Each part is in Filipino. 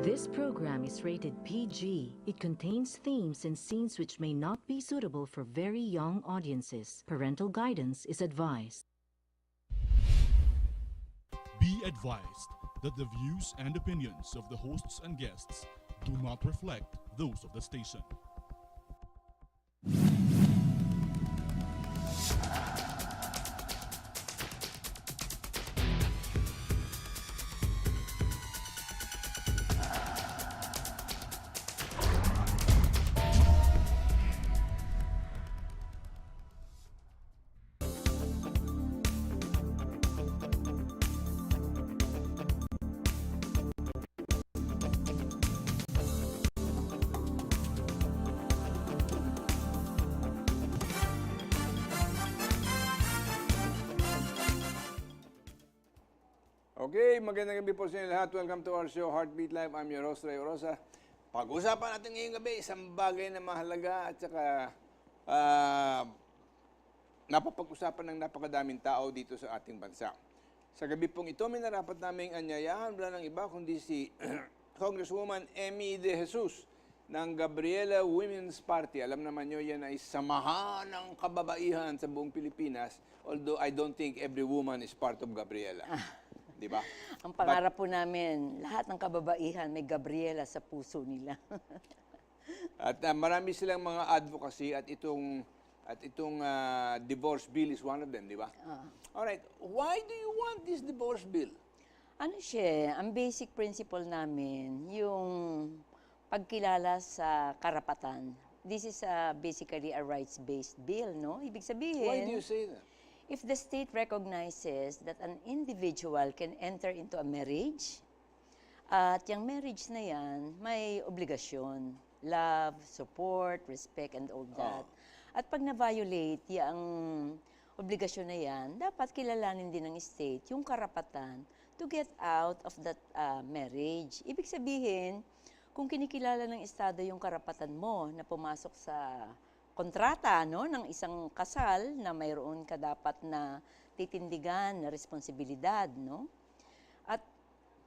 This program is rated PG. It contains themes and scenes which may not be suitable for very young audiences. Parental guidance is advised. Be advised that the views and opinions of the hosts and guests do not reflect those of the station. Okay, magandang gabi po sa inyo lahat. Welcome to our show, Heartbeat Live. I'm your host, Ray Orosa. Pag-usapan natin ngayong gabi, isang bagay na mahalaga at saka napapag-usapan ng napakadaming tao dito sa ating bansa. Sa gabi pong ito, may narapat naming anyayahan, wala ng iba kundi si Congresswoman Amy De Jesus ng Gabriela Women's Party. Alam naman nyo, yan ay samahan ng kababaihan sa buong Pilipinas. Although I don't think every woman is part of Gabriela. Diba? Ang pangarap po namin, lahat ng kababaihan may Gabriela sa puso nila. At marami silang mga advocacy at itong divorce bill is one of them, di ba? Alright, why do you want this divorce bill? Ano siya, ang basic principle namin, yung pagkilala sa karapatan. This is basically a rights-based bill, no? Ibig sabihin, Why do you say that? if the state recognizes that an individual can enter into a marriage, at yung marriage na yan, may obligasyon, love, support, respect, and all that. At pag na-violate yung obligasyon na yan, dapat kilalanin din ng state yung karapatan to get out of that marriage. Ibig sabihin, kung kinikilala ng Estado yung karapatan mo na pumasok sa kontrata, no, ng isang kasal na mayroon ka dapat na titindigan na responsibilidad, no? At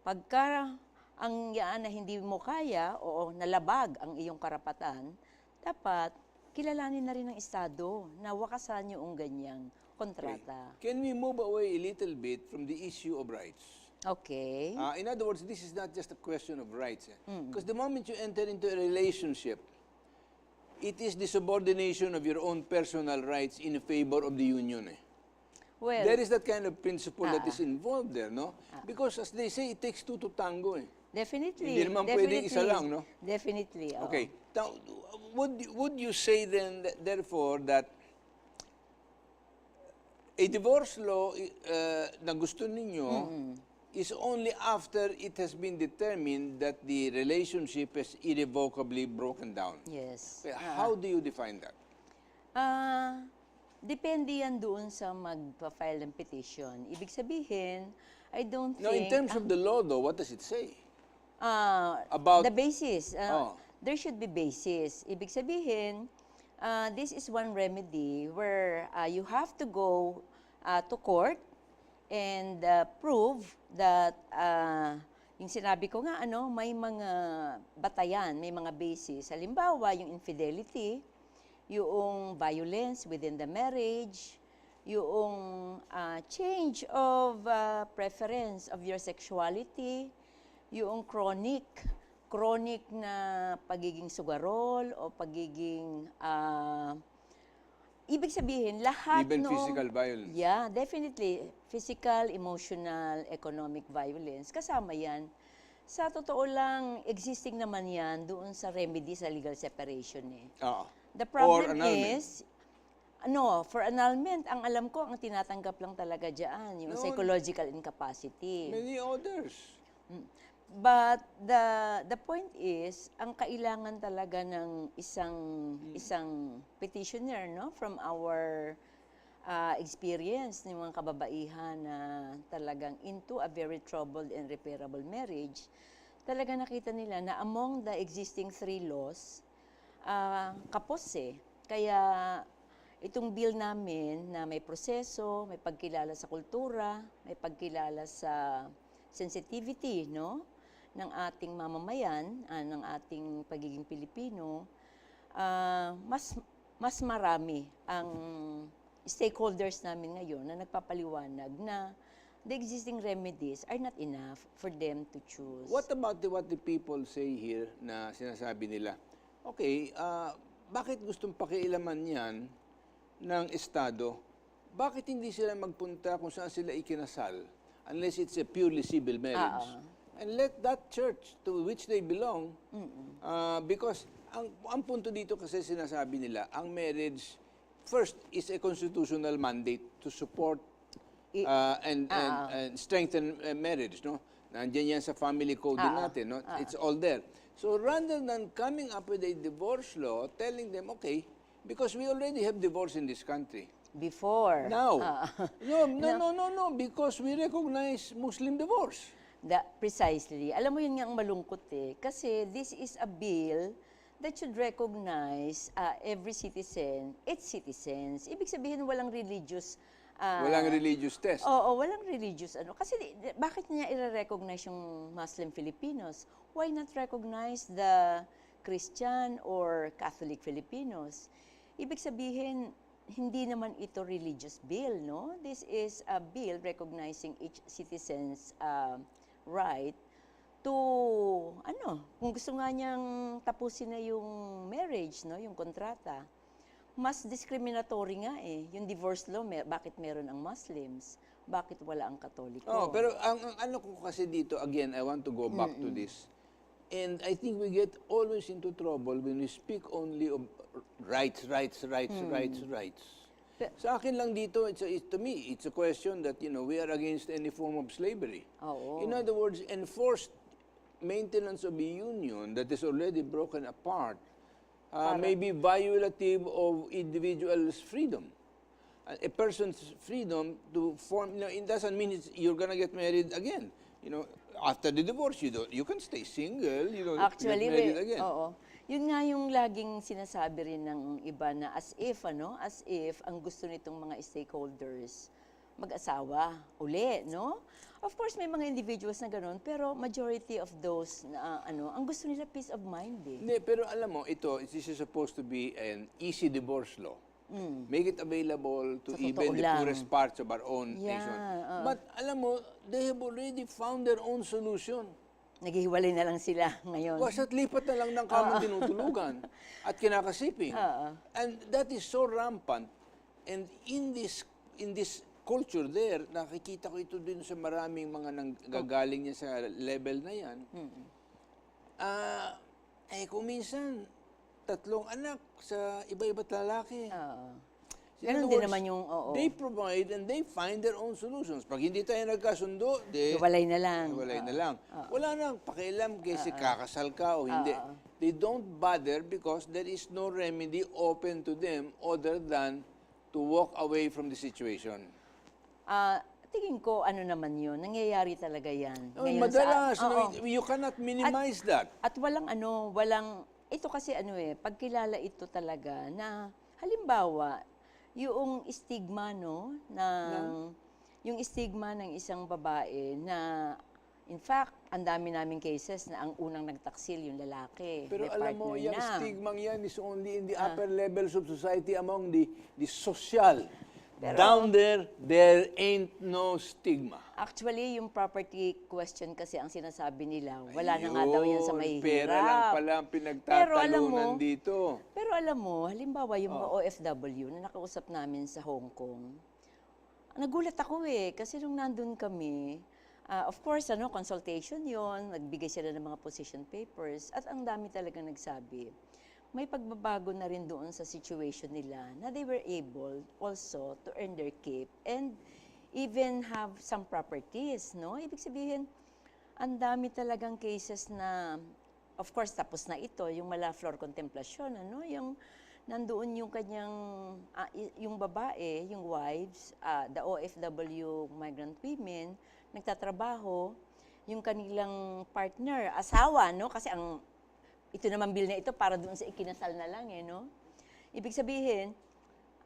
pagka ang yaan na hindi mo kaya o nalabag ang iyong karapatan, dapat kilalanin na rin ng Estado na wakasan yung ganyang kontrata. Can we move away a little bit from the issue of rights? Okay. In other words, this is not just a question of rights. Because the moment you enter into a relationship, it is the subordination of your own personal rights in favor of the union. Well, There is that kind of principle that is involved there, no? Because as they say, it takes two to tango. definitely. Hindi naman pwedeng isa lang, no? Definitely. Oo. Okay. Now, would you say then, therefore, that a divorce law na gusto ninyo is only after it has been determined that the relationship is irrevocably broken down? Yes. How do you define that? Depende yan doon sa magpa-file ng petition. Ibig sabihin, I don't No, in think... terms of the law, though, what does it say? about the basis. Oh. There should be basis. Ibig sabihin, this is one remedy where you have to go to court and prove that yung sinabi ko nga, may mga batayan, may mga basis. Halimbawa, yung infidelity, yung violence within the marriage, yung change of preference of your sexuality, yung chronic na pagiging sugarol o pagiging ibig sabihin lahat Even physical violence. Yeah, definitely physical, emotional, economic violence kasama yan. Sa totoo lang existing naman yan doon sa remedy sa legal separation The problem is for annulment, ang alam ko, ang tinatanggap lang talaga dyan, yung psychological incapacity. Many others. But the point is, ang kailangan talaga ng isang petitioner, no, from our experience ng mga kababaihan na talagang into a very troubled and repairable marriage, talaga nakita nila na among the existing 3 laws, kapos Kaya itong bill namin na may proseso, may pagkilala sa kultura, may pagkilala sa sensitivity, no? ng ating mamamayan, ng ating pagiging Pilipino, mas marami ang stakeholders namin ngayon na nagpapaliwanag na the existing remedies are not enough for them to choose. What about what the people say here na sinasabi nila, okay, bakit gustong pakialaman yan ng Estado? Bakit hindi sila magpunta kung saan sila ikinasal unless it's a purely civil marriage? And let that church to which they belong, because ang punto dito kasi sinasabi nila, ang marriage, first, is a constitutional mandate to support and strengthen marriage, no? Nandiyan yan sa family code din natin, no? It's all there. So rather than coming up with a divorce law, telling them, okay, because we already have divorce in this country. Before. Now, no, because we recognize Muslim divorce. Precisely. Alam mo yun nga ang malungkot eh. Kasi this is a bill that should recognize every citizen, its citizens. Ibig sabihin walang religious Walang religious test. Oo, walang religious ano. Kasi bakit niya i-recognize yung Muslim Filipinos? Why not recognize the Christian or Catholic Filipinos? Ibig sabihin, hindi naman ito religious bill, no? This is a bill recognizing each citizen's right to, kung gusto nga niyang tapusin na yung marriage, no? Yung kontrata. Mas discriminatory nga eh. Yung divorce law, bakit meron ang Muslims? Bakit wala ang Katoliko? Oh, pero ang ano ko kasi dito, again, I want to go back to this. And I think we get always into trouble when we speak only of rights. Sa akin lang dito, to me, it's a question that, we are against any form of slavery. In other words, enforced maintenance of a union that is already broken apart may be violative of individual's freedom. A person's freedom to form, it doesn't mean you're gonna get married again. After the divorce, you can stay single, you don't get married again. Oo. Yun nga yung laging sinasabi rin ng iba na as if ang gusto nitong mga stakeholders mag-asawa uli, no? Of course, may mga individuals na gano'n, pero majority of those na ang gusto nila peace of mind eh. Hindi, pero alam mo, this is supposed to be an easy divorce law. Make it available to even the poorest parts of our own nation. But alam mo, they have already found their own solution. Naghihiwalay na lang sila ngayon. Basta't lipat na lang ng kamang tinutulugan at kinakasiping. And that is so rampant. And in this culture there, nakikita ko ito din sa maraming mga nanggagaling niya sa level na yan. Kung minsan, 3 anak sa iba-iba't lalaki. Ganun din naman yung, They provide and they find their own solutions. Pag hindi tayo nagkasundo, hiwalay na lang. Wala nang pakialam kasi kakasal ka o hindi. They don't bother because there is no remedy open to them other than to walk away from the situation. Tingin ko, naman yun, nangyayari talaga yan. Madalas, you cannot minimize that. At walang, ito kasi pagkilala ito talaga na, halimbawa, yung stigma, yung stigma ng isang babae na, in fact, ang dami naming cases na ang unang nagtaksil yung lalaki. Pero alam mo, yung stigmang yan is only in the upper levels of society among the social. Pero, down there ain't no stigma. Actually, yung property question kasi ang sinasabi nila, wala na nga daw yan sa mahihirap. Pera lang pala ang pinagtatalunan dito. Pero alam mo, halimbawa yung mga OFW na nakausap namin sa Hong Kong, nagulat ako kasi nung nandun kami, of course, consultation yon, nagbigay sila ng mga position papers, at ang dami talaga nagsabi. May pagbabago na rin doon sa situation nila na they were able also to earn their keep and even have some properties, no? Ibig sabihin, ang dami talagang cases na, of course, tapos na ito, yung mala floor contemplation, yung nandoon yung kanyang, yung babae, yung wives, the OFW migrant women, nagtatrabaho, yung kanilang partner, asawa, no? Kasi ito naman bill na ito para doon sa ikinasal na lang no? Ibig sabihin,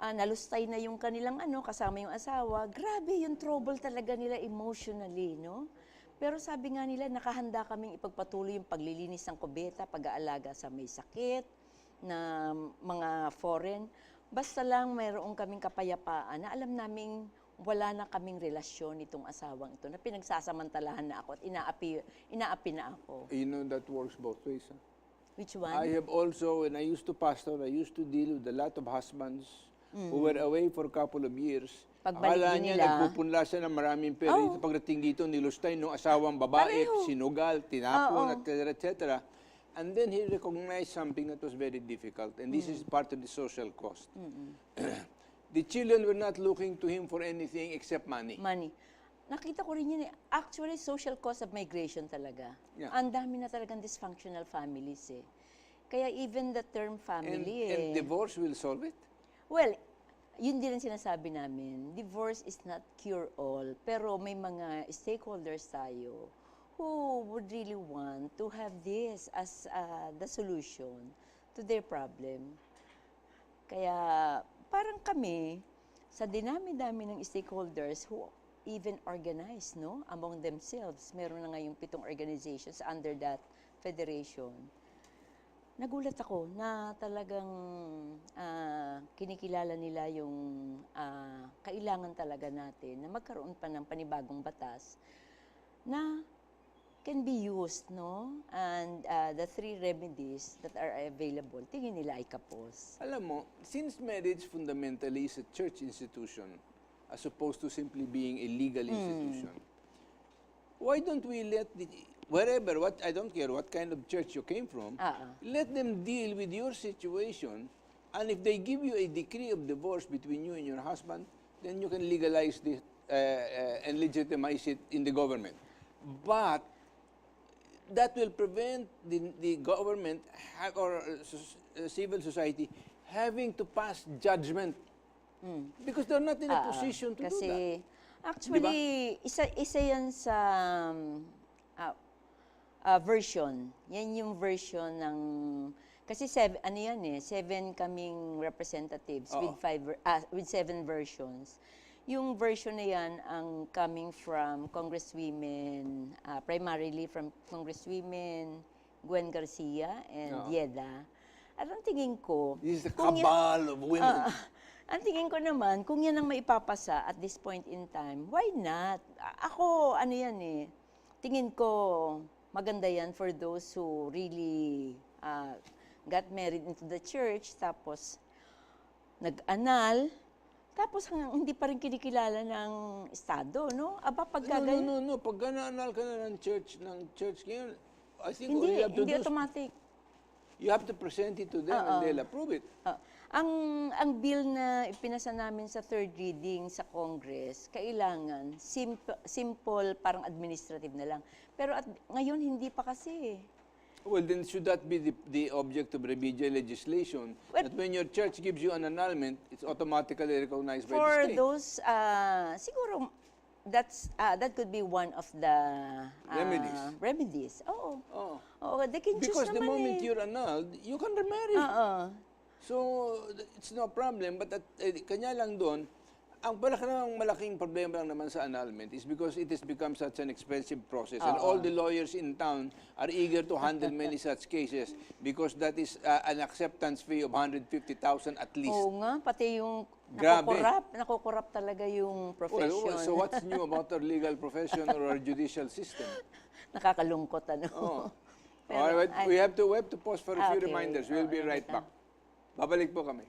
nalustay na yung kanilang kasama yung asawa. Grabe yung trouble talaga nila emotionally, no? Pero sabi nga nila, nakahanda kaming ipagpatuloy yung paglilinis ng kubeta, pag-aalaga sa may sakit, na mga foreign. Basta lang mayroon kaming kapayapaan na alam naming wala na kaming relasyon itong asawang ito, na pinagsasamantalahan na ako at inaapi na ako. You know, that works both ways. Huh? Which one? I have also, when I used to pastor, I used to deal with a lot of husbands who were away for a couple of years. Pagbalik Akala din niya, nila, nagpupunla siya ng maraming pera. Oh. Ito pagdating dito, nilustay ng asawang babae, Pareho. sinugal, tinapon, Oo. etc., etc. And then he recognized something that was very difficult. And this is part of the social cost. The children were not looking to him for anything except money. money. Nakita ko rin yun eh. Actually, social cause of migration talaga. Yeah. Ang dami na talagang dysfunctional families eh. Kaya even the term family And divorce will solve it? well, yun din ang sinasabi namin. Divorce is not cure-all. Pero may mga stakeholders tayo who would really want to have this as the solution to their problem. Kaya parang kami, sa dinami-dami ng stakeholders who even organize, no, among themselves. Meron na ngayong 7 organizations under that federation. Nagulat ako na talagang kinikilala nila yung kailangan talaga natin na magkaroon pa ng panibagong batas na can be used, no? And the 3 remedies that are available, tingin nila ay kapos. Alam mo, since marriage fundamentally is a church institution as opposed to simply being a legal institution, why don't we let I don't care what kind of church you came from, let them deal with your situation, and if they give you a decree of divorce between you and your husband, then you can legalize this and legitimize it in the government. But that will prevent the government or civil society having to pass judgment because they're not in a position to do that. Kasi, actually, isa yan sa version. Yan yung version ng, kasi 7 kaming representatives with 7 versions. Yung version na yan ang coming from Congresswomen, primarily from Congresswomen Gwen Garcia and Yeda. At ang tingin ko, This is the kung cabal of women. ang tingin ko naman, kung yan ang maipapasa at this point in time, why not? Ako, tingin ko maganda yan for those who really got married into the church, tapos nag-anal, tapos hindi pa rin kinikilala ng Estado, no? Aba, pagka ganyan. No. Pag ganaanal ka na ng church ngayon, I think all you have to Hindi do is automatic. you have to present it to them and they'll approve it. Ang bill na ipinasa namin sa 3rd reading sa Congress, kailangan simple, parang administrative na lang. Pero ngayon hindi pa kasi. Well, then should that be the object of remedial legislation? That when your church gives you an annulment, it's automatically recognized by the For state? those, siguro, that could be one of the remedies. Oo. They can choose Because the naman moment you're annulled, you can remarry. So, it's no problem. But kanya lang doon, ang malaking problema lang naman sa annulment is because it has become such an expensive process. And all the lawyers in town are eager to handle many such cases because that is an acceptance fee of 150,000 at least. Oo nga, pati yung Grabe. nakukurap talaga yung profession. Well, so what's new about our legal profession or our judicial system? Nakakalungkot, All right, we have to pause for a few Okay. reminders. We'll be right back. Babalik po kami.